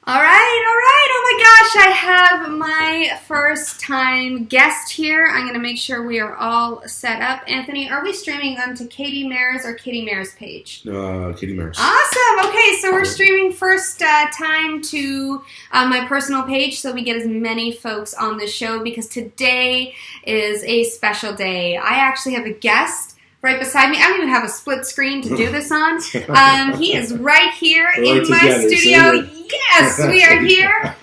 All right. Oh my gosh, I have my first time guest here. I'm going to make sure we are all set up. Anthony, are we streaming onto Katie Mares or Katie Mares page? Katie Mares. Awesome. Okay, so we're streaming first time to my personal page so we get as many folks on the show because today is a special day. I actually have a guest right beside me. I don't even have a split screen to do this on. He is right here in my studio. Yes, we are here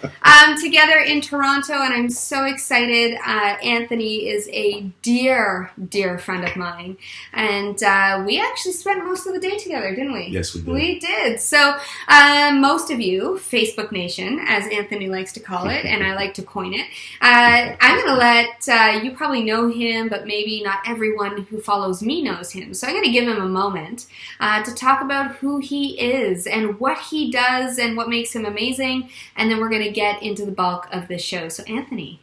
together in Toronto, and I'm so excited. Anthony is a dear, dear friend of mine, and we actually spent most of the day together, didn't we? Yes, we did. We did. So most of you, Facebook Nation, as Anthony likes to call it, and I like to coin it, I'm going to let, you probably know him, but maybe not everyone who follows me knows him. So I'm going to give him a moment to talk about who he is and what he does and what makes him amazing, and then we're going to get into the bulk of the show. So Anthony,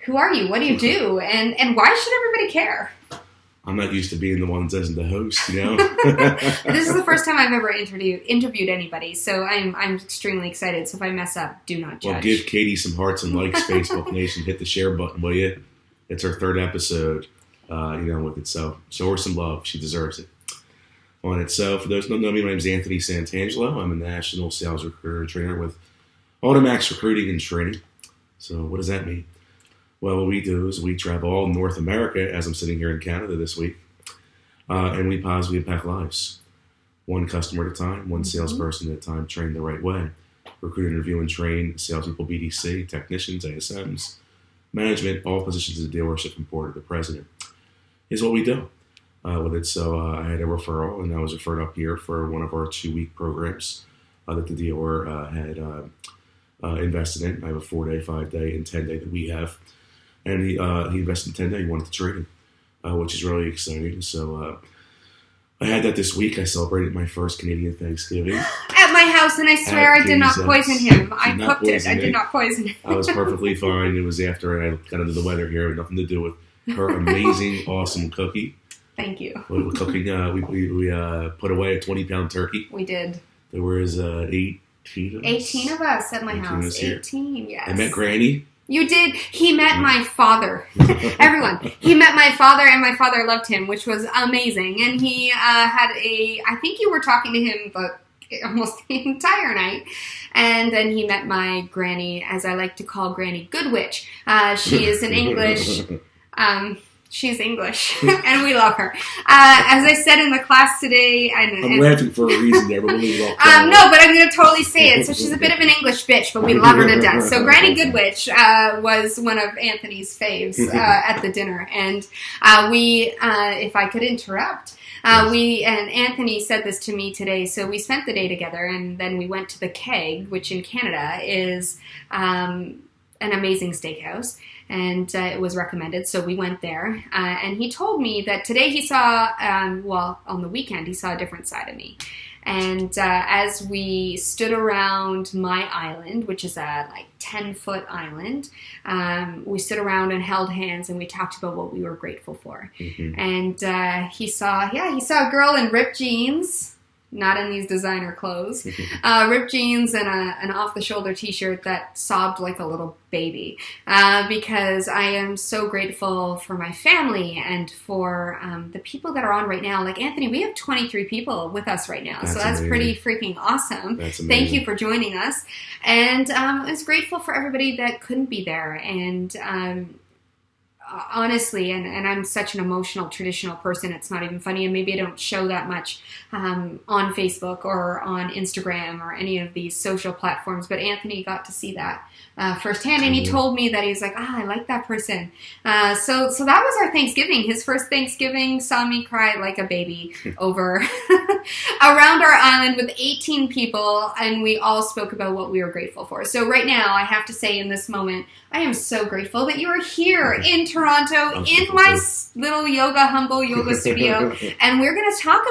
who are you? What do you do? And why should everybody care? I'm not used to being the one that isn't the host, you know? This is the first time I've ever interviewed anybody, so I'm extremely excited. So if I mess up, do not judge. Well, give Katie some hearts and likes, Facebook Nation. Hit the share button, will you? It's her third episode, with it. So show her some love. She deserves it. On it. So for those who don't know me, my name is Anthony Santangelo. I'm a national sales recruiter and trainer with Automax Recruiting and Training. So what does that mean? Well, what we do is we travel all North America, as I'm sitting here in Canada this week, and we positively impact lives. One customer at a time, one salesperson at a time, trained the right way. Recruit, interview, and train salespeople, BDC, technicians, ASMs, management, all positions of the dealership from board to the president. Is what we do with it. So I had a referral, and I was referred up here for one of our 2-week programs that the dealer had invested in. I have a 4-day, 5-day, and 10-day that we have. And he invested in 10 days. He wanted to trade him, which is really exciting. So I had that this week. I celebrated my first Canadian Thanksgiving. At my house, and I swear I did not poison him. I cooked it. I did not poison him. I was perfectly fine. It was after I got into the weather here. It had nothing to do with her amazing, awesome cookie. Thank you. We were cooking. We put away a 20-pound turkey. We did. There was 18 of us. 18 of us at my house. 18, yes. I met Granny. You did. He met my father. Everyone. He met my father, and my father loved him, which was amazing. And he I think you were talking to him almost the entire night. And then he met my granny, as I like to call Granny Goodwitch. She is an English... She's English, and we love her. As I said in the class today... I'm laughing for a reason there, but we'll leave it off. No, but I'm going to totally say it. So she's a bit of an English bitch, but we love her to death. So Granny Goodwitch was one of Anthony's faves at the dinner. And we, if I could interrupt... and Anthony said this to me today, so we spent the day together, and then we went to the Keg, which in Canada is an amazing steakhouse, and it was recommended, so we went there, and he told me that today he saw, on the weekend, he saw a different side of me. And as we stood around my island, which is a 10-foot island, we stood around and held hands, and we talked about what we were grateful for. Mm-hmm. And he saw a girl in ripped jeans, not in these designer clothes, ripped jeans and an off-the-shoulder t-shirt that sobbed like a little baby, because I am so grateful for my family and for the people that are on right now. Like Anthony, we have 23 people with us right now, so that's amazing. Pretty freaking awesome. That's amazing. Thank you for joining us. And I was grateful for everybody that couldn't be there. And honestly, and I'm such an emotional, traditional person, it's not even funny, and maybe I don't show that much on Facebook or on Instagram or any of these social platforms, but Anthony got to see that firsthand, and he told me that he was like, I like that person. So that was our Thanksgiving. His first Thanksgiving saw me cry like a baby over around our island with 18 people, and we all spoke about what we were grateful for. So right now, I have to say in this moment, I am so grateful that you are here in Toronto Toronto in my little humble yoga studio. And we're going to talk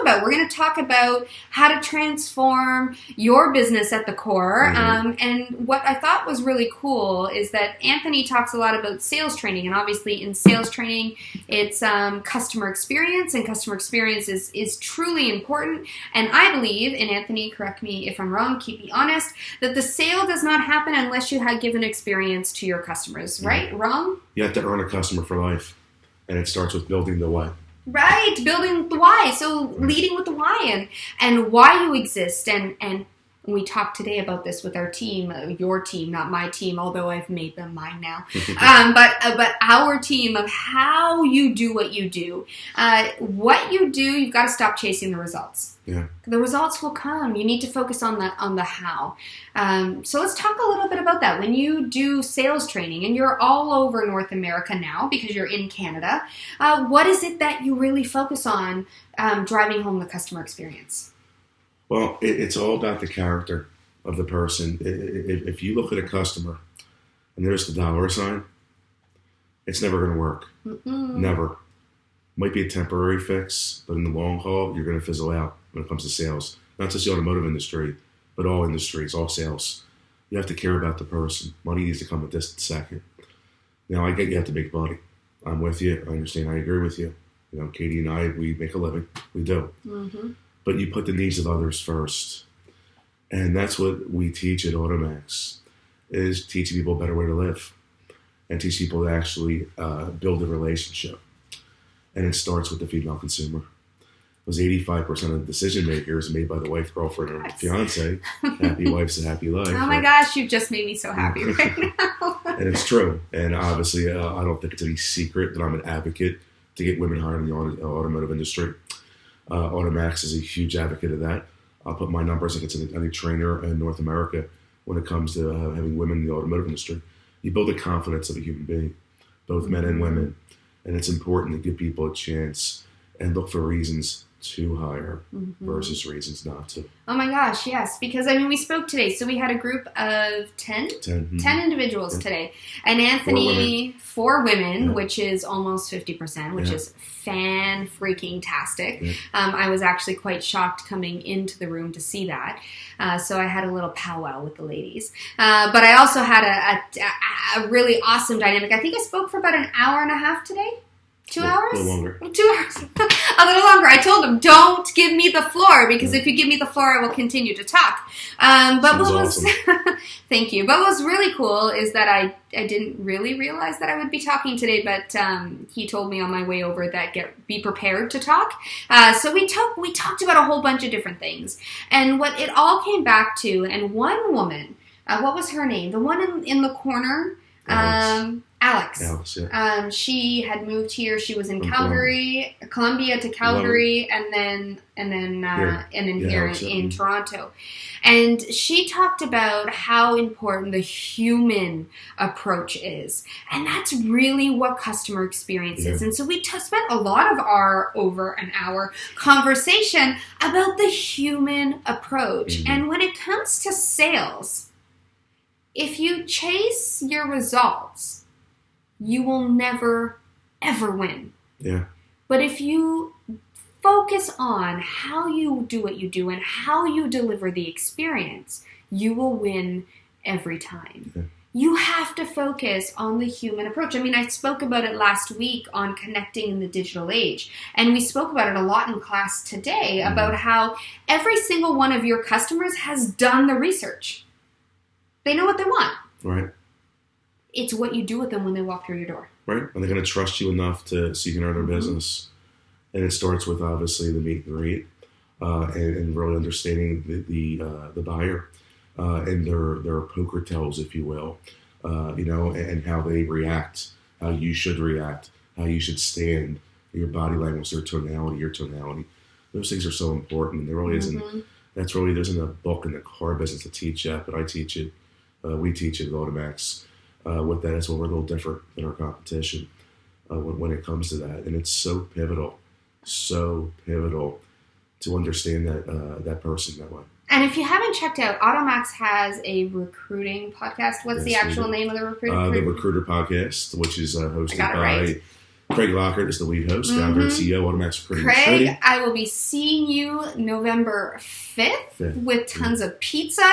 about how to transform your business at the core. And what I thought was really cool is that Anthony talks a lot about sales training. And obviously in sales training, it's customer experience. And customer experience is truly important. And I believe, and Anthony, correct me if I'm wrong, keep me honest, that the sale does not happen unless you have given experience to your customers, right? Wrong? You have to earn a customer for life, and it starts with building the why. Right, building the why. So leading with the why and why you exist. And we talked today about this with our team, your team, not my team, although I've made them mine now. But our team of how you do what you do. What you do, you've got to stop chasing the results. Yeah. The results will come. You need to focus on the how. So let's talk a little bit about that. When you do sales training, and you're all over North America now because you're in Canada, what is it that you really focus on driving home the customer experience? Well, it's all about the character of the person. If you look at a customer and there's the dollar sign, it's never going to work. Never. Might be a temporary fix, but in the long haul, you're going to fizzle out when it comes to sales. Not just the automotive industry, but all industries, all sales. You have to care about the person. Money needs to come a distant second. Now, I get you have to make money. I'm with you. I understand. I agree with you. You know, Katie and I, we make a living. We do. But you put the needs of others first. And that's what we teach at Automax, is teaching people a better way to live and teach people to actually build a relationship. And it starts with the female consumer. Because 85% of the decision makers are made by the wife, girlfriend, or fiance. Happy wife's a happy life. Oh my gosh, you've just made me so happy right now. And it's true. And obviously, I don't think it's any secret that I'm an advocate to get women hired in the automotive industry. Automax is a huge advocate of that. I'll put my numbers against any trainer in North America when it comes to having women in the automotive industry. You build the confidence of a human being, both men and women. And it's important to give people a chance and look for reasons to hire versus reasons not to. Oh my gosh, yes. Because, I mean, we spoke today. So we had a group of 10 individuals today. And Anthony, 4 women, which is almost 50%, which is fan-freaking-tastic. I was actually quite shocked coming into the room to see that. So I had a little powwow with the ladies. But I also had a really awesome dynamic. I think I spoke for about an hour and a half today. 2 hours? A little longer. 2 hours. A little longer. I told him, don't give me the floor, because if you give me the floor, I will continue to talk. But what was awesome. Thank you. But what was really cool is that I didn't really realize that I would be talking today, but he told me on my way over that be prepared to talk. So we talked about a whole bunch of different things. And what it all came back to, and one woman, what was her name? The one in the corner. Alex. Yeah. She had moved here. She was in Columbia to Calgary, and then here in Toronto. And she talked about how important the human approach is, and that's really what customer experience is. And so we spent a lot of our over an hour conversation about the human approach. And when it comes to sales, if you chase your results, you will never, ever win. Yeah. But if you focus on how you do what you do and how you deliver the experience, you will win every time. Yeah. You have to focus on the human approach. I mean, I spoke about it last week on connecting in the digital age. And we spoke about it a lot in class today about how every single one of your customers has done the research. They know what they want. Right. It's what you do with them when they walk through your door. Right. And they're going to trust you enough so you can earn their business. And it starts with, obviously, the meet and greet and really understanding the buyer and their poker tells, if you will, and how they react, how you should react, how you should stand, your body language, their tonality, your tonality. Those things are so important. And there really isn't, there isn't a book in the car business to teach that, but I teach it. We teach it at Automax. With that, we're a little different than our competition when it comes to that. And it's so pivotal to understand that person that way. And if you haven't checked out, Automax has a recruiting podcast. What's the actual name of the recruiting? The Recruiter Podcast, which is hosted by right. Craig Lockhart, is the lead host, founder and CEO of Automax Recruiting. Craig, I will be seeing you November 5th with tons of pizza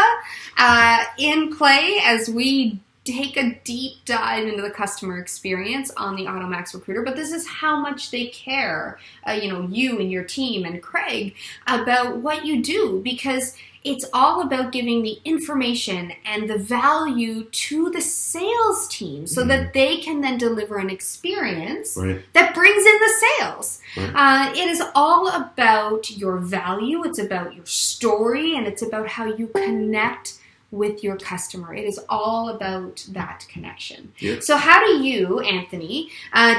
in play as we take a deep dive into the customer experience on the Automax Recruiter. But this is how much they care, you and your team and Craig, about what you do, because it's all about giving the information and the value to the sales team so that they can then deliver an experience that brings in the sales. Right. It is all about your value. It's about your story, and it's about how you connect with your customer. It is all about that connection. Yep. So how do you, Anthony,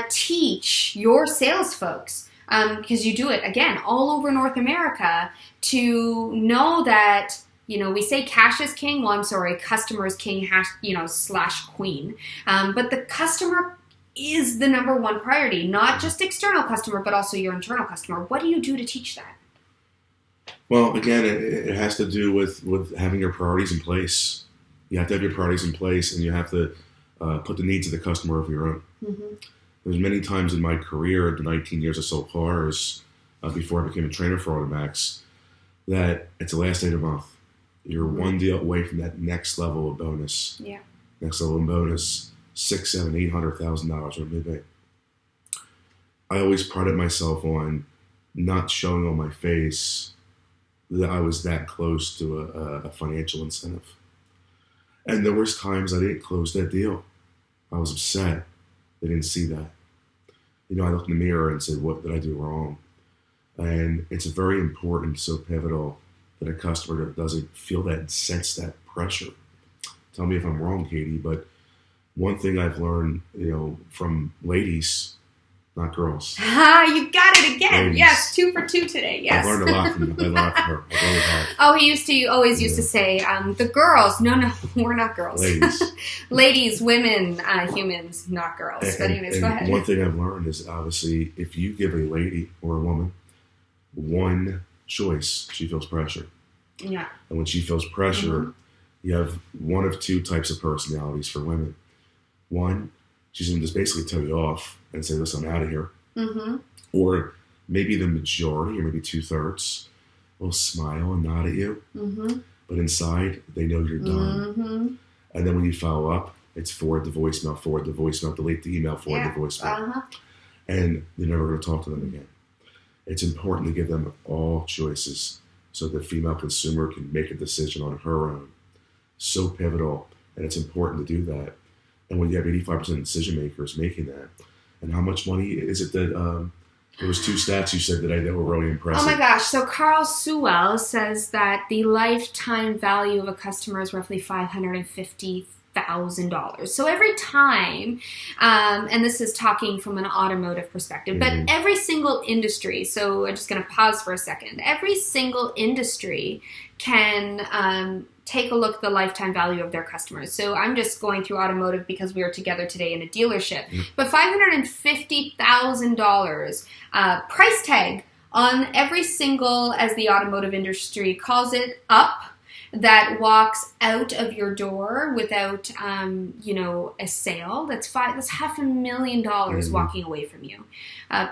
teach your sales folks, because you do it, again, all over North America, to know that, we say cash is king. Well, I'm sorry, customer is king, / queen. But the customer is the number one priority, not just external customer, but also your internal customer. What do you do to teach that? Well, again, it has to do with having your priorities in place. You have to have your priorities in place, and you have to put the needs of the customer over your own. Mm-hmm. There's many times in my career, the 19 years I sold cars, before I became a trainer for Automax, that it's the last day of the month. You're one deal away from that next level of bonus. Yeah. Next level of bonus, $600,000, $700,000, $800,000, or maybe. I always prided myself on not showing on my face that I was that close to a financial incentive. And there was times I didn't close that deal. I was upset. They didn't see that. I looked in the mirror and said, what did I do wrong? And it's very important, so pivotal, that a customer doesn't feel that and sense that pressure. Tell me if I'm wrong, Katie, but one thing I've learned, from ladies, not girls. You got it again. Ladies. Yes, 2 for 2 today. Yes. I've learned a lot from her. Oh, he always used to say, the girls. No, we're not girls. Ladies. Ladies, women, humans, not girls. But anyways, go ahead. One thing I've learned is, obviously, if you give a lady or a woman one choice, she feels pressure. Yeah. And when she feels pressure, you have one of two types of personalities for women. One, she's going to just basically tell you off and say, listen, I'm out of here. Mm-hmm. Or maybe the majority, or maybe 2/3, will smile and nod at you. Mm-hmm. But inside, they know you're done. Mm-hmm. And then when you follow up, it's forward the voicemail, delete the email, forward the voicemail. Uh-huh. And you're never going to talk to them again. It's important to give them all choices so the female consumer can make a decision on her own. So pivotal, and it's important to do that. And when you have 85% of decision makers making that, and how much money is it that, there was 2 stats you said today that were really impressive. Oh my gosh, so Carl Sewell says that the lifetime value of a customer is roughly $550,000. So every time, and this is talking from an automotive perspective, but every single industry, so I'm just going to pause for a second, every single industry can take a look at the lifetime value of their customers. So I'm just going through automotive because we are together today in a dealership. But $550,000 price tag on every single, as the automotive industry calls it, up that walks out of your door without, a sale. That's $500,000 walking away from you.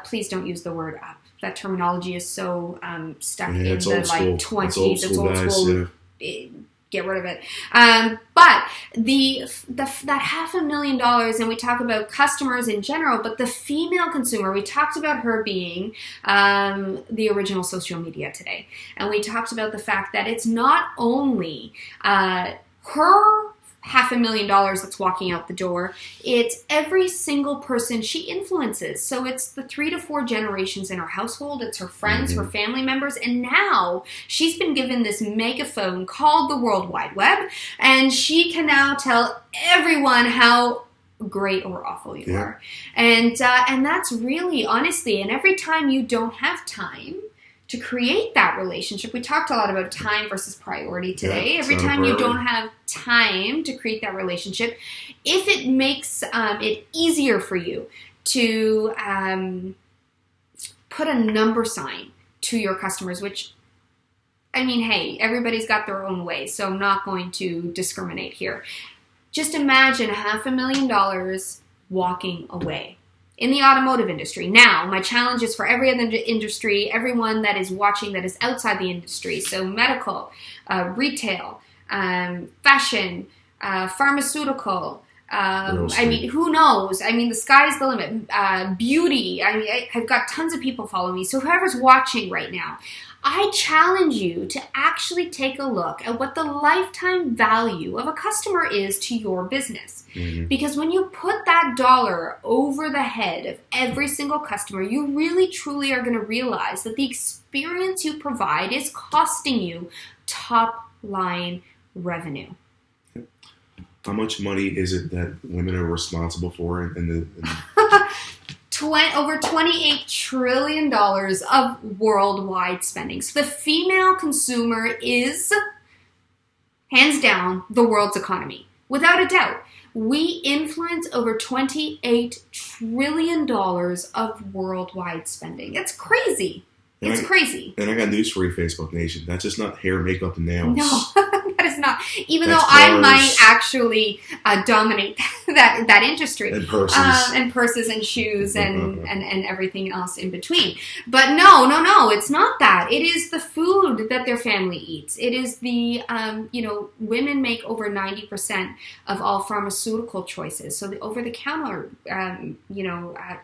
Please don't use the word up. That terminology is so stuck in the 20s. It's old school. Get rid of it. But that $500,000, and we talk about customers in general, but the female consumer, we talked about her being the original social media today. And we talked about the fact that it's not only her $500,000 that's walking out the door, it's every single person she influences. So it's the 3 to 4 generations in her household, it's her friends, her family members, and now she's been given this megaphone called the World Wide Web, and she can now tell everyone how great or awful you are. And that's really, honestly, and every time you don't have time to create that relationship. We talked a lot about time versus priority today. Every time you don't have time to create that relationship, if it makes it easier for you to put a number sign to your customers, which I mean, hey, everybody's got their own way, so I'm not going to discriminate here. Just imagine $500,000 walking away in the automotive industry. Now, my challenge is for every other industry, everyone that is watching that is outside the industry. So medical, retail, fashion, pharmaceutical. I mean, who knows? I mean, the sky's the limit. Beauty. I mean, I've got tons of people following me. So whoever's watching right now, I challenge you to actually take a look at what the lifetime value of a customer is to your business. Mm-hmm. Because when you put that dollar over the head of every single customer, you really truly are going to realize that the experience you provide is costing you top line revenue. How much money is it that women are responsible for in over $28 trillion of worldwide spending. So the female consumer is, hands down, the world's economy. Without a doubt. We influence over $28 trillion of worldwide spending. It's crazy. It's crazy. And I got news for you, Facebook Nation. That's just not hair, makeup, and nails. No, that is not. Even though I might actually dominate that industry. And purses. And purses and shoes and everything else in between. But no, it's not that. It is the food that their family eats. It is the, women make over 90% of all pharmaceutical choices. So the over-the-counter,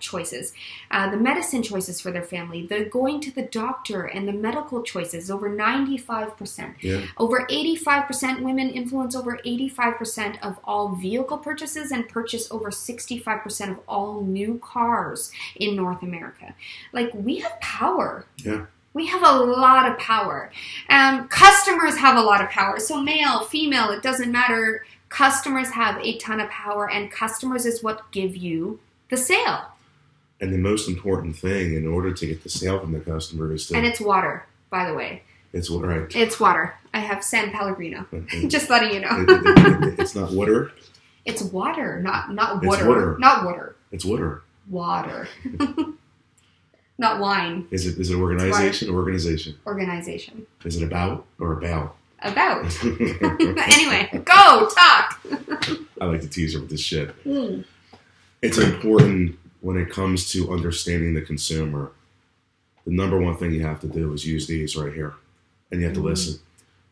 choices, the medicine choices for their family, the going to the doctor and the medical choices, over 95%. Yeah. Over 85% women influence over 85% of all vehicle purchases and purchase over 65% of all new cars in North America. Like, we have power. Yeah. We have a lot of power. Customers have a lot of power. So male, female, it doesn't matter. Customers have a ton of power, and customers is what give you the sale. And the most important thing in order to get the sale from the customer is to... And it's water, by the way. It's right. It's water. I have San Pellegrino. Just letting you know. It's not water? It's water, not water. It's water. Not water. It's water. Water. Not wine. Is it organization or organization? Organization. Is it about or about? About. Anyway, go, talk. I like to tease her with this shit. It's important when it comes to understanding the consumer. The number one thing you have to do is use these right here. And you have to listen.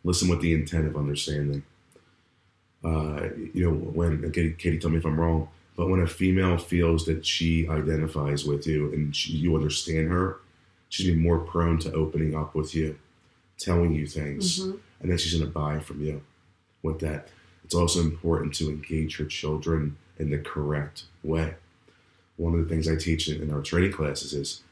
Listen with the intent of understanding. When Katie, tell me if I'm wrong, but when a female feels that she identifies with you and you understand her, she's be more prone to opening up with you, telling you things, and then she's going to buy from you. With that, it's also important to engage her children in the correct way. One of the things I teach in our training classes is,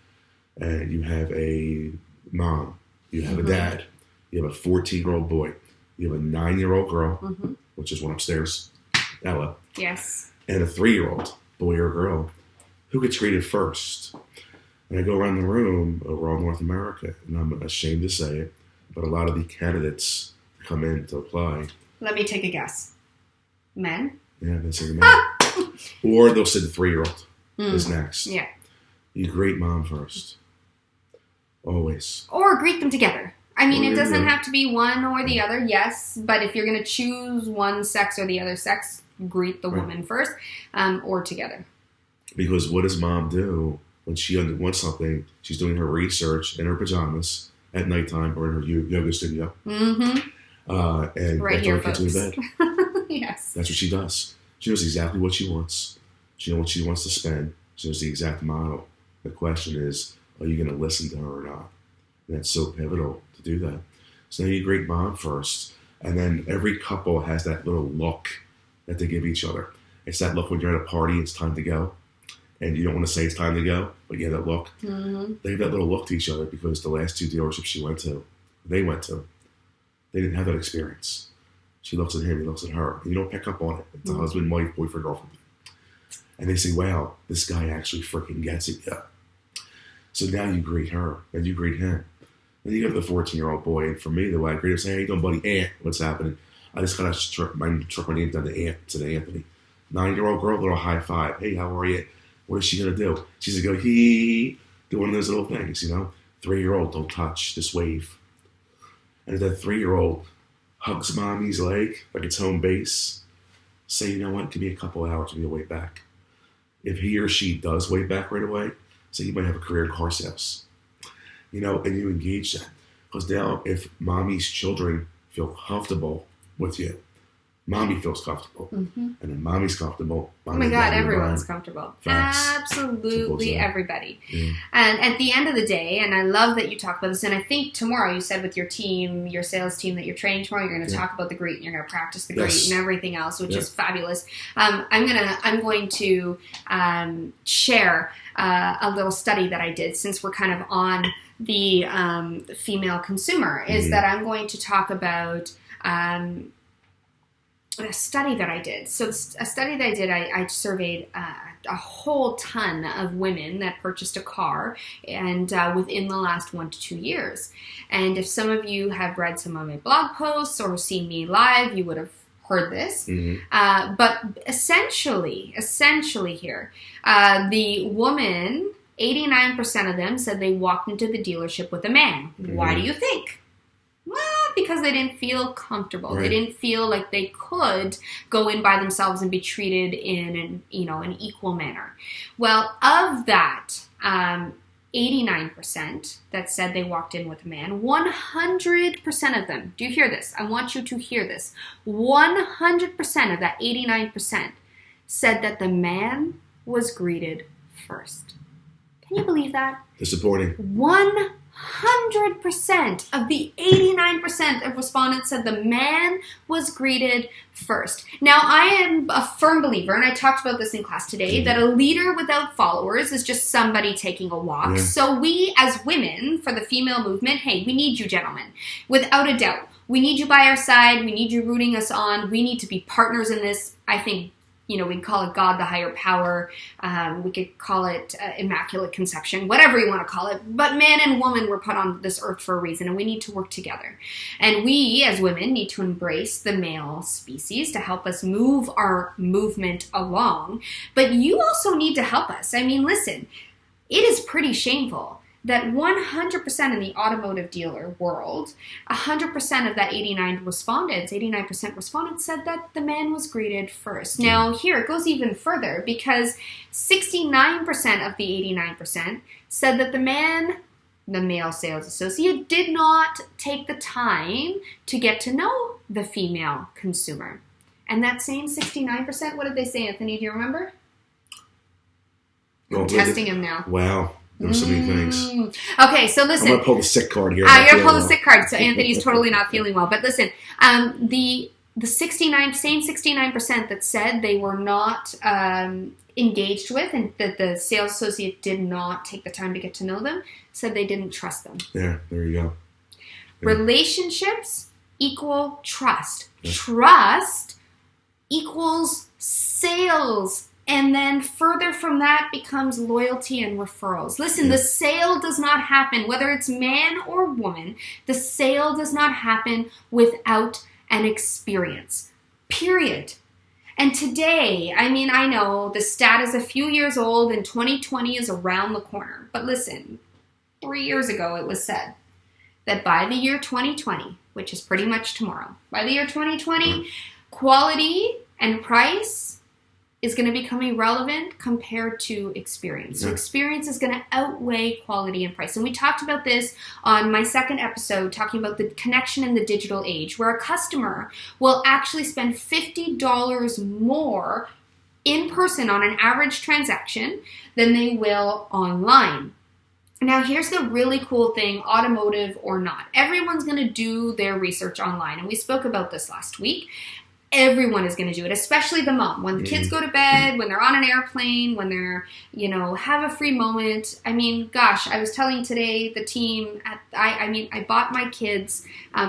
you have a mom, you have a dad, you have a 14-year-old boy, you have a 9-year-old girl, which is one upstairs, Ella. Yes. And a 3-year-old boy or girl. Who gets greeted first? And I go around the room over all North America, and I'm ashamed to say it, but a lot of the candidates come in to apply. Let me take a guess. Men? Yeah, they say men. Or they'll say the 3-year-old is next. Yeah. You greet mom first. Always. Or greet them together. I mean, it doesn't have to be one or the other, yes, but if you're going to choose one sex or the other sex, greet the woman first, or together. Because what does mom do when she wants something? She's doing her research in her pajamas at nighttime or in her yoga studio. And right here, folks. Kids in bed. Yes. That's what she does. She knows exactly what she wants. She knows what she wants to spend. She knows the exact model. The question is, are you going to listen to her or not? And that's so pivotal to do that. So now you greet mom first. And then every couple has that little look that they give each other. It's that look when you're at a party, it's time to go. And you don't want to say it's time to go, but you have that look. They have that little look to each other because the last 2 dealerships they went to, they didn't have that experience. She looks at him, he looks at her. And you don't pick up on it. It's a husband, wife, boyfriend, girlfriend. And they say, wow, this guy actually freaking gets it. Yeah. So now you greet her, and you greet him. Then you have the 14-year-old boy, and for me, the way I greet him, say, hey, how you doing, buddy? Aunt, what's happening? I just kind of struck my name down to Aunt, to the Anthony. 9-year-old girl, little high five. Hey, how are you? What is she going to do? She's going to go, hee, do one of those little things, 3-year-old, don't touch, just wave. And if that 3-year-old hugs mommy's leg like it's home base, say, you know what, give me a couple hours, we'll wait back. If he or she does wait back right away, say you might have a career in car sales. You know, and you engage that. Because now if mommy's children feel comfortable with you, mommy feels comfortable. And then mommy's comfortable. Oh my God, everyone's comfortable. Facts. Absolutely everybody. Yeah. And at the end of the day, and I love that you talk about this, and I think tomorrow you said with your team, your sales team that you're training tomorrow, you're going to talk about the greet and you're going to practice the greet and everything else, which is fabulous. I'm going to share a little study that I did since we're kind of on the female consumer, is that I'm going to talk about a study that I did. So a study that I did, I surveyed a whole ton of women that purchased a car and within the last 1 to 2 years. And if some of you have read some of my blog posts or seen me live, you would have heard this. But essentially here, the woman, 89% of them said they walked into the dealership with a man. Why do you think? Well, because they didn't feel comfortable. Right. They didn't feel like they could go in by themselves and be treated in an equal manner. Well, of that 89% that said they walked in with a man, 100% of them, do you hear this? I want you to hear this. 100% of that 89% said that the man was greeted first. Can you believe that? Disappointing. 100% of the 89% of respondents said the man was greeted first. Now, I am a firm believer, and I talked about this in class today, that a leader without followers is just somebody taking a walk. So we, as women, for the female movement, hey, we need you, gentlemen. Without a doubt. We need you by our side. We need you rooting us on. We need to be partners in this. I think, we call it God, the higher power. We could call it immaculate conception, whatever you want to call it. But man and woman were put on this earth for a reason, and we need to work together. And we, as women, need to embrace the male species to help us move our movement along. But you also need to help us. I mean, listen, it is pretty shameful that 100% in the automotive dealer world, 100% of that 89% respondents said that the man was greeted first. Now, here it goes even further, because 69% of the 89% said that the male sales associate, did not take the time to get to know the female consumer. And that same 69%, what did they say, Anthony? Do you remember? I'm testing him now. Wow. There's so many things. Okay, so listen. I'm going to pull the sick card here. You're going to pull the sick card, so Anthony's totally not feeling well. But listen, the 69% that said they were not engaged with and that the sales associate did not take the time to get to know them, said they didn't trust them. Yeah, there you go. Yeah. Relationships equal trust. Yeah. Trust equals sales. And then further from that becomes loyalty and referrals. Listen, the sale does not happen, whether it's man or woman, the sale does not happen without an experience. Period. And today, I mean, I know the stat is a few years old and 2020 is around the corner. But listen, 3 years ago it was said that by the year 2020, which is pretty much tomorrow, by the year 2020, quality and price is going to become irrelevant compared to experience. So experience is going to outweigh quality and price. And we talked about this on my second episode, talking about the connection in the digital age, where a customer will actually spend $50 more in person on an average transaction than they will online. Now, here's the really cool thing, automotive or not. Everyone's going to do their research online. And we spoke about this last week. Everyone is going to do it, especially the mom. When the kids go to bed, when they're on an airplane, when they're, have a free moment. I mean, gosh, I was telling today the team, I bought my kids,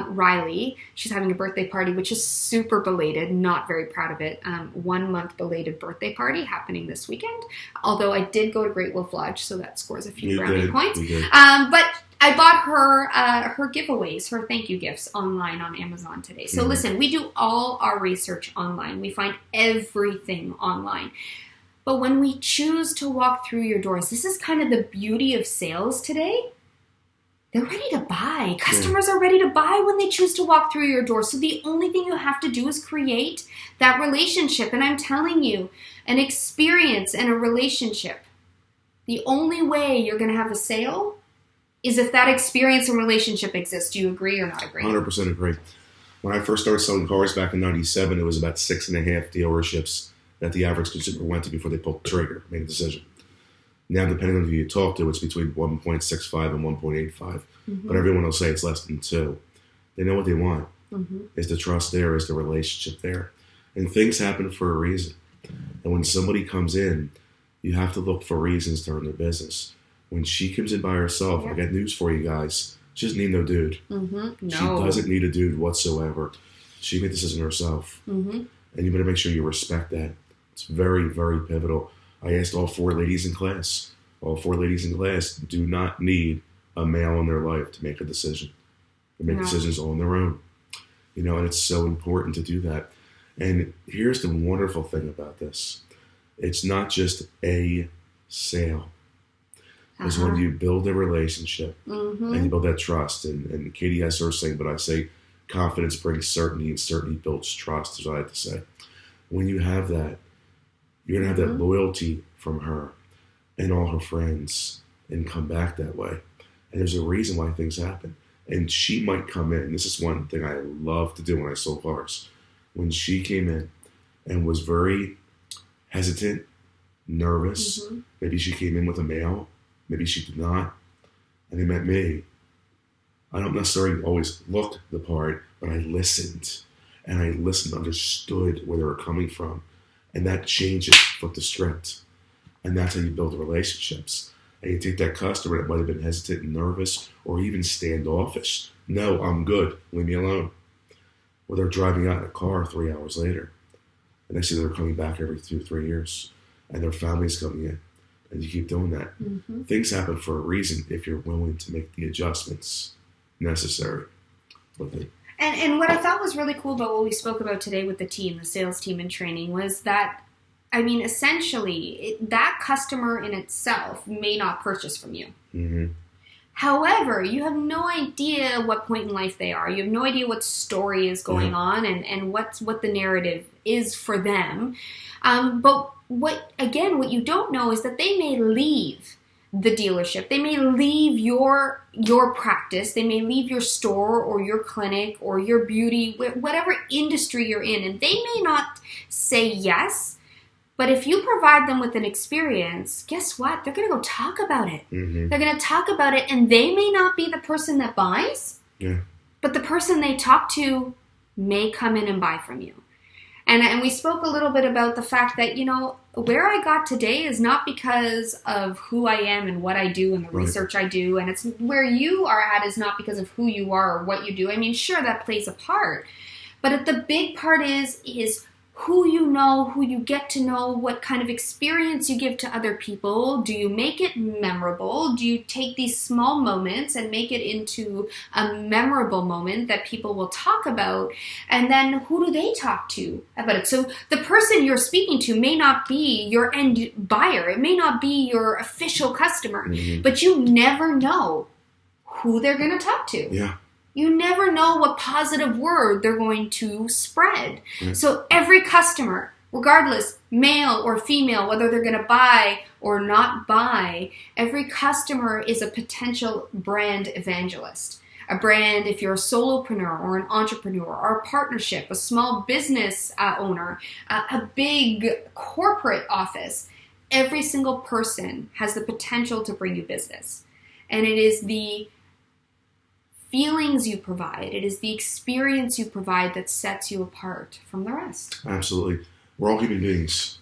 Riley, she's having a birthday party, which is super belated, not very proud of it. 1 month belated birthday party happening this weekend. Although I did go to Great Wolf Lodge, so that scores a few brownie points. But I bought her giveaways, her thank you gifts online on Amazon today. So listen, we do all our research online. We find everything online. But when we choose to walk through your doors, this is kind of the beauty of sales today. they're ready to buy. Customers are ready to buy when they choose to walk through your door. So the only thing you have to do is create that relationship. And I'm telling you, an experience and a relationship, the only way you're going to have a sale is if that experience and relationship exists. Do you agree or not agree? 100% agree. When I first started selling cars back in 97, it was about 6.5 dealerships that the average consumer went to before they pulled the trigger, made a decision. Now, depending on who you talk to, it's between 1.65 and 1.85. But everyone will say it's less than 2. They know what they want. Is the trust there? Is the relationship there? And things happen for a reason. And when somebody comes in, you have to look for reasons to earn their business. When she comes in by herself, I got news for you guys. She doesn't need no dude. No. She doesn't need a dude whatsoever. She made the decision herself. And you better make sure you respect that. It's very, very pivotal. I asked all 4 ladies in class. All 4 ladies in class do not need a male in their life to make a decision. They make decisions on their own. You know, and it's so important to do that. And here's the wonderful thing about this. It's not just a sale. It's when you build a relationship and you build that trust. And Katie has her saying, but I say confidence brings certainty and certainty builds trust, is what I like to say. When you have that, you're going to have that loyalty from her and all her friends and come back that way. And there's a reason why things happen. And she might come in. This is one thing I love to do when I sold cars. When she came in and was very hesitant, nervous, maybe she came in with a male, maybe she did not, and they met me. I don't necessarily always look the part, but I listened. And I listened, understood where they were coming from. And that changes with the script. And that's how you build relationships. And you take that customer that might have been hesitant and nervous or even standoffish. No, I'm good. Leave me alone. Or they're driving out in a car 3 hours later. And they say they're coming back every 2 or 3 years. And their family's coming in. And you keep doing that. Things happen for a reason if you're willing to make the adjustments necessary with it. And what I thought was really cool about what we spoke about today with the team, the sales team in training, was that, I mean, essentially, that customer in itself may not purchase from you. However, you have no idea what point in life they are. You have no idea what story is going on and what the narrative is for them. But what you don't know is that they may leave the dealership. They may leave your practice. They may leave your store or your clinic or your beauty, whatever industry you're in, and they may not say yes. But if you provide them with an experience, guess what? They're going to go talk about it. They're going to talk about it, and they may not be the person that buys, but the person they talk to may come in and buy from you. And we spoke a little bit about the fact that, you know, where I got today is not because of who I am and what I do and the research I do. And it's where you are at is not because of who you are or what you do. I mean, sure, that plays a part. But the big part is who you know, who you get to know, what kind of experience you give to other people. Do you make it memorable? Do you take these small moments and make it into a memorable moment that people will talk about? And then who do they talk to about it? So the person you're speaking to may not be your end buyer. It may not be your official customer, but you never know who they're going to talk to. Yeah. You never know what positive word they're going to spread. So every customer, regardless, male or female, whether they're going to buy or not buy, every customer is a potential brand evangelist. A brand, if you're a solopreneur or an entrepreneur or a partnership, a small business owner, a big corporate office, every single person has the potential to bring you business. And it is the feelings you provide, it is the experience you provide that sets you apart from the rest. Absolutely. We're all human beings.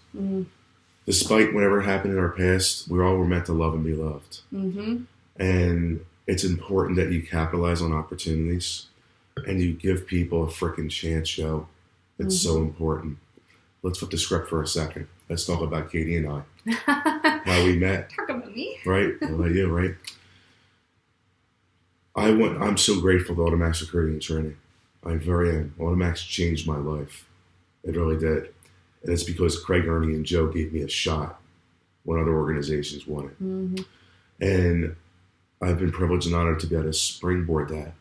Despite whatever happened in our past, we all were meant to love and be loved. And it's important that you capitalize on opportunities and you give people a freaking chance, Joe. It's so important. Let's flip the script for a second. Let's talk about Katie and I. How we met. Talk about me. Right? How about you, right? I'm so grateful to Automax Recruiting and Training. I very am. Automax changed my life. It really did. And it's because Craig, Ernie, and Joe gave me a shot when other organizations wanted. And I've been privileged and honored to be able to springboard that.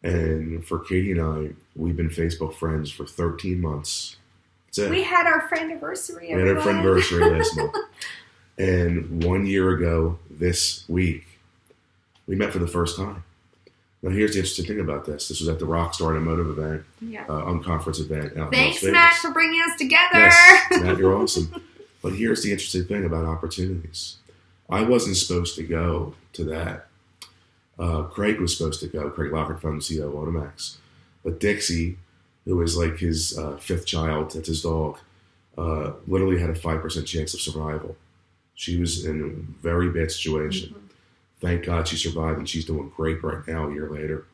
And for Katie and I, we've been Facebook friends for 13 months. That's it. We had our friendiversary. We had our friendiversary last month. And 1 year ago this week, we met for the first time. Now, here's the interesting thing about this. This was at the Rockstar Automotive event, unconference event. Out Thanks, in Las Vegas. Matt, for bringing us together. Yes, Matt, you're awesome. But here's the interesting thing about opportunities. I wasn't supposed to go to that. Craig was supposed to go. Craig Lockhart, founder and CEO of Automax. But Dixie, who is like his fifth child, that's his dog, literally had a 5% chance of survival. She was in a very bad situation. Mm-hmm. Thank God she survived, and she's doing great right now a year later.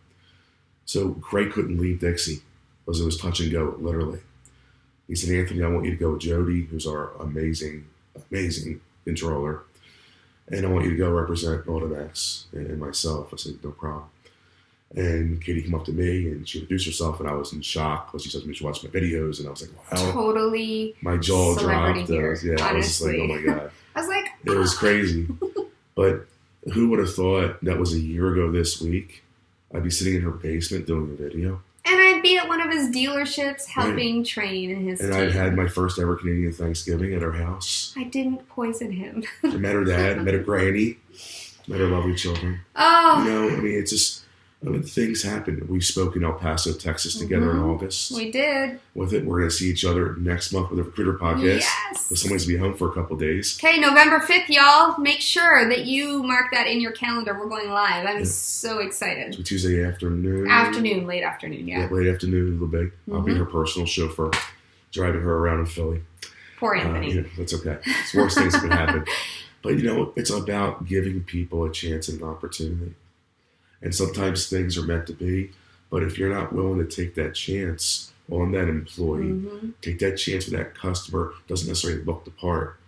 So Craig couldn't leave Dixie because it was touch and go, literally. He said, Anthony, I want you to go with Jody, who's our amazing, amazing controller, and I want you to go represent Automax and myself. I said, no problem. And Katie came up to me, and she introduced herself, and I was in shock because she said, she watched my videos, and I was like, wow. Totally. My jaw dropped. Here, I was just like, oh my God. I was like, It was crazy. But who would have thought that was a year ago this week? I'd be sitting in her basement doing a video. And I'd be at one of his dealerships helping train his team. I'd had my first ever Canadian Thanksgiving at her house. I didn't poison him. I met her dad, met her granny, met her lovely children. Oh. You know, I mean, it's just, things happen. We spoke in El Paso, Texas together in August. We did. With it, we're going to see each other next month with the Recruiter Podcast. Yes. With somebody's to be home for a couple of days. Okay, November 5th, y'all. Make sure that you mark that in your calendar. We're going live. I'm so excited. So Tuesday afternoon. Late afternoon, yeah. Late afternoon, a little bit. I'll be her personal chauffeur, driving her around in Philly. Poor Anthony. That's okay. It's worse things that can happen. But, it's about giving people a chance and an opportunity. And sometimes things are meant to be, but if you're not willing to take that chance on that employee, take that chance with that customer, doesn't necessarily look the part,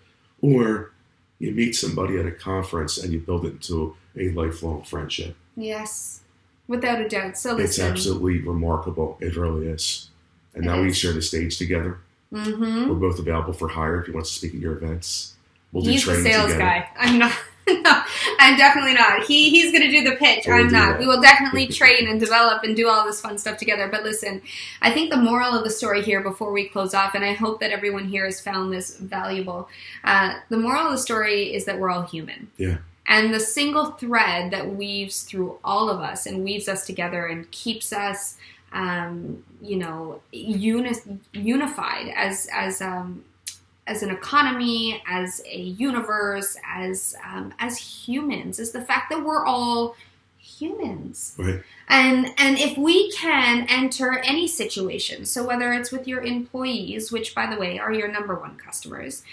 or you meet somebody at a conference and you build it into a lifelong friendship. Yes, without a doubt. So listen. It's absolutely remarkable. It really is. And now we share the stage together. We're both available for hire if you want to speak at your events. We'll do training together. He's the sales guy. I'm not. No, I'm definitely not. He's going to do the pitch. I'm not. We will definitely train and develop and do all this fun stuff together. But listen, I think the moral of the story here before we close off, and I hope that everyone here has found this valuable, the moral of the story is that we're all human. Yeah. And the single thread that weaves through all of us and weaves us together and keeps us, unified as an economy, as a universe, as humans, is the fact that we're all humans. Right. And if we can enter any situation, so whether it's with your employees, which, by the way, are your number one customers,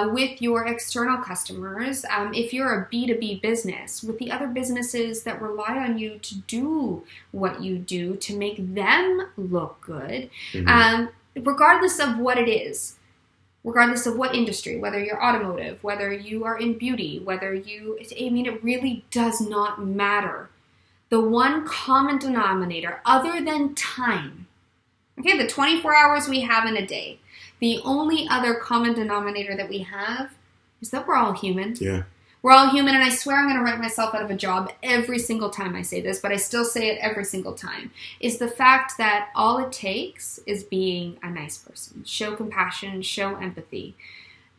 with your external customers, if you're a B2B business, with the other businesses that rely on you to do what you do to make them look good, regardless of what it is, regardless of what industry, whether you're automotive, whether you are in beauty, it really does not matter. The one common denominator, other than time, okay, the 24 hours we have in a day, the only other common denominator that we have is that we're all human. Yeah. We're all human, and I swear I'm going to write myself out of a job every single time I say this, but I still say it every single time, is the fact that all it takes is being a nice person. Show compassion, show empathy.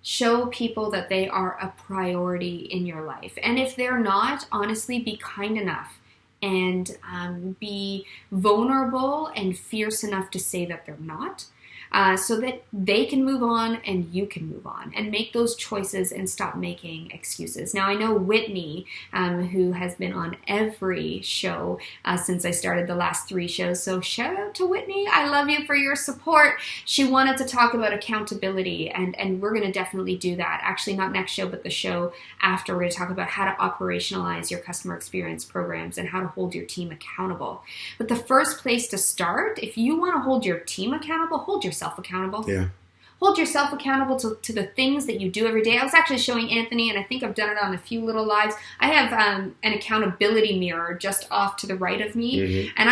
Show people that they are a priority in your life. And if they're not, honestly, be kind enough and be vulnerable and fierce enough to say that they're not. So that they can move on and you can move on and make those choices and stop making excuses. Now, I know Whitney, who has been on every show since I started the last 3 shows. So shout out to Whitney. I love you for your support. She wanted to talk about accountability, and we're going to definitely do that. Actually, not next show, but the show after. We're going to talk about how to operationalize your customer experience programs and how to hold your team accountable. But the first place to start, if you want to hold your team accountable, hold yourself accountable. Yeah. hold yourself accountable to the things that you do every day. I was actually showing Anthony, and I think I've done it on a few little lives. I have an accountability mirror just off to the right of me, and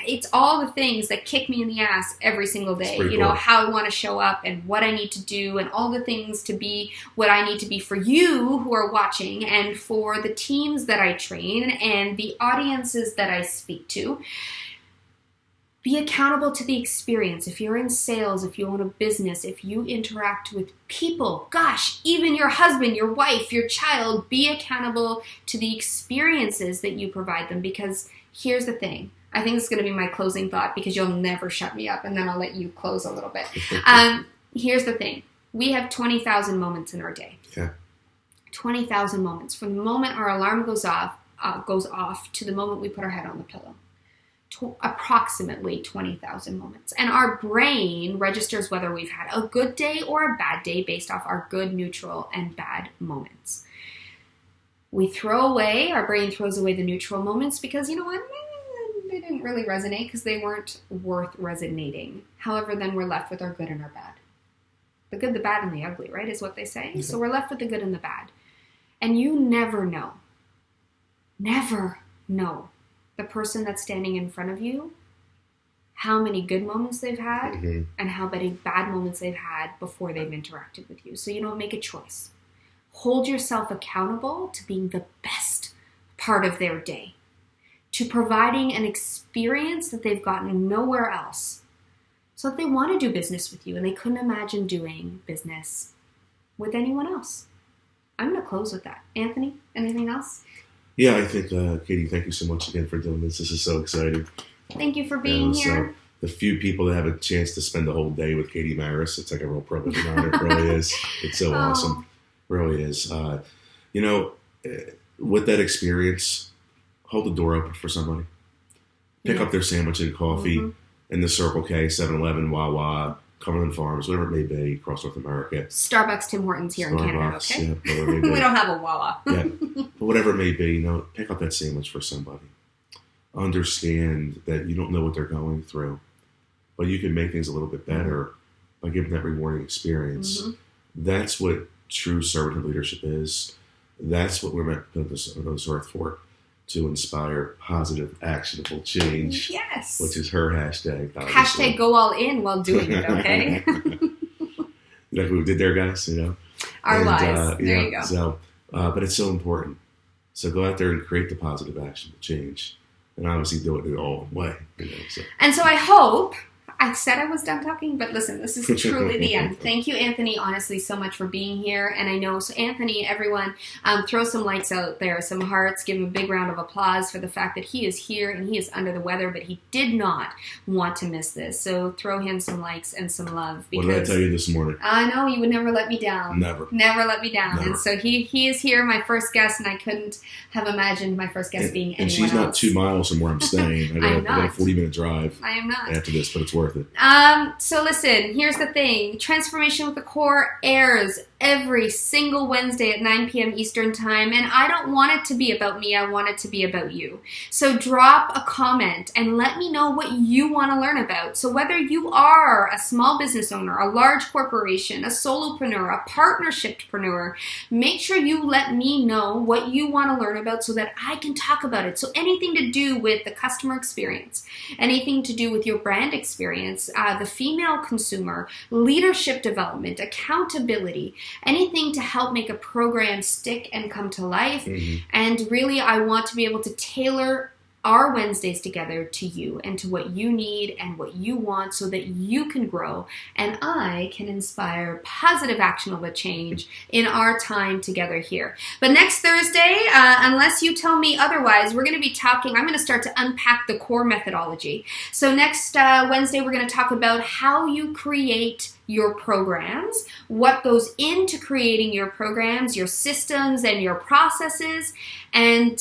it's all the things that kick me in the ass every single day. You know, how I want to show up and what I need to do, and all the things to be what I need to be for you who are watching, and for the teams that I train, and the audiences that I speak to. Be accountable to the experience. If you're in sales, if you own a business, if you interact with people, gosh, even your husband, your wife, your child, be accountable to the experiences that you provide them. Because here's the thing. I think this is going to be my closing thought, because you'll never shut me up, and then I'll let you close a little bit. Here's the thing. We have 20,000 moments in our day. Yeah. 20,000 moments. From the moment our alarm goes off to the moment we put our head on the pillow. Approximately 20,000 moments. And our brain registers whether we've had a good day or a bad day based off our good, neutral, and bad moments. Our brain throws away the neutral moments because, you know what, they didn't really resonate because they weren't worth resonating. However, then we're left with our good and our bad. The good, the bad, and the ugly, right, is what they say. Mm-hmm. So we're left with the good and the bad. And you never know the person that's standing in front of you, how many good moments they've had, and how many bad moments they've had before they've interacted with you. So, you know, make a choice. Hold yourself accountable to being the best part of their day, to providing an experience that they've gotten nowhere else, so that they want to do business with you and they couldn't imagine doing business with anyone else. I'm going to close with that. Anthony, anything else? Yeah, I think, Katie, thank you so much again for doing this. This is so exciting. Thank you for being here. So the few people that have a chance to spend the whole day with Katie Maris, it's like a real privilege and honor. It really is. It's so awesome. It really is. You know, with that experience, hold the door open for somebody. Pick up their sandwich and coffee in the Circle K, 7-Eleven, Wawa, Cumberland Farms, whatever it may be, across North America. Starbucks, Tim Hortons here in Canada, okay? Yeah, whatever it may be. We don't have a Wawa. Yeah, but whatever it may be, you know, pick up that sandwich for somebody. Understand that you don't know what they're going through, but you can make things a little bit better by giving that rewarding experience. That's what true servanthood leadership is. That's what we're meant to put on this earth for, to inspire positive, actionable change. Yes. Which is her hashtag. Obviously. Hashtag go all in while doing it, okay? Like we did there, guys, you know? Our lives. There you go. So, but it's so important. So go out there and create the positive, actionable change. And obviously do it in your own way. You know, so. And so I hope, I said I was done talking, but listen, this is truly the end. Thank you, Anthony, honestly, so much for being here. And I know, so Anthony, everyone, throw some likes out there, some hearts, give him a big round of applause for the fact that he is here and he is under the weather, but he did not want to miss this. So throw him some likes and some love. Because what did I tell you this morning? I know, you would never let me down. Never. Never let me down. Never. And so he is here, my first guest, and I couldn't have imagined my first guest being anyone else. And she's not 2 miles from where I'm staying. I got a 40-minute drive. I am not. After this, but it's worth it. So listen, here's the thing. Transformation with the Core airs every single Wednesday at 9 p.m. Eastern Time, and I don't want it to be about me. I want it to be about you. So drop a comment and let me know what you want to learn about. So whether you are a small business owner, a large corporation, a solopreneur, a partnershipreneur, make sure you let me know what you want to learn about so that I can talk about it. So anything to do with the customer experience, anything to do with your brand experience, the female consumer, leadership development, accountability, anything to help make a program stick and come to life. And really, I want to be able to tailor our Wednesdays together to you and to what you need and what you want so that you can grow and I can inspire positive, actionable change in our time together here. But next Thursday, unless you tell me otherwise, we're going to be talking, I'm going to start to unpack the core methodology. So next Wednesday, we're going to talk about how you create your programs, what goes into creating your programs, your systems and your processes, and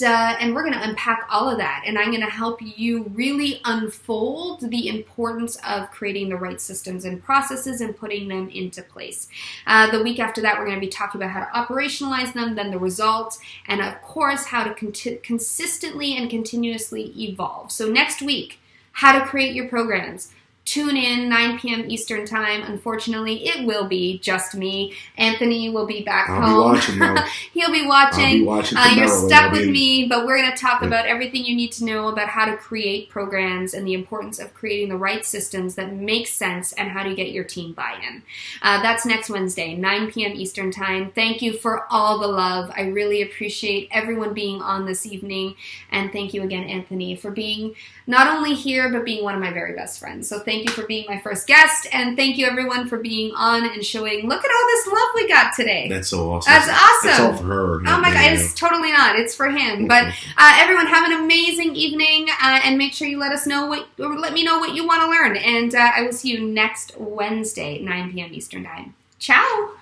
we're going to unpack all of that. And I'm going to help you really unfold the importance of creating the right systems and processes and putting them into place. The week after that, we're going to be talking about how to operationalize them, then the results, and of course, how to consistently and continuously evolve. So next week, how to create your programs, tune in 9 p.m. Eastern Time. Unfortunately, it will be just me. Anthony will be back home. I'll be watching now. He'll be watching. I'll be watching You're tomorrow, stuck with me, but we're going to talk about everything you need to know about how to create programs and the importance of creating the right systems that make sense and how to get your team buy-in. That's next Wednesday, 9 p.m. Eastern Time. Thank you for all the love. I really appreciate everyone being on this evening. And thank you again, Anthony, for being not only here, but being one of my very best friends. So thank you for being my first guest, and thank you everyone for being on and showing, look at all this love we got today. That's so awesome. That's awesome. That's all for her. Oh my God, it's totally not. It's for him. But everyone have an amazing evening, and make sure you let me know what you want to learn. And I will see you next Wednesday, 9 p.m. Eastern Time. Ciao.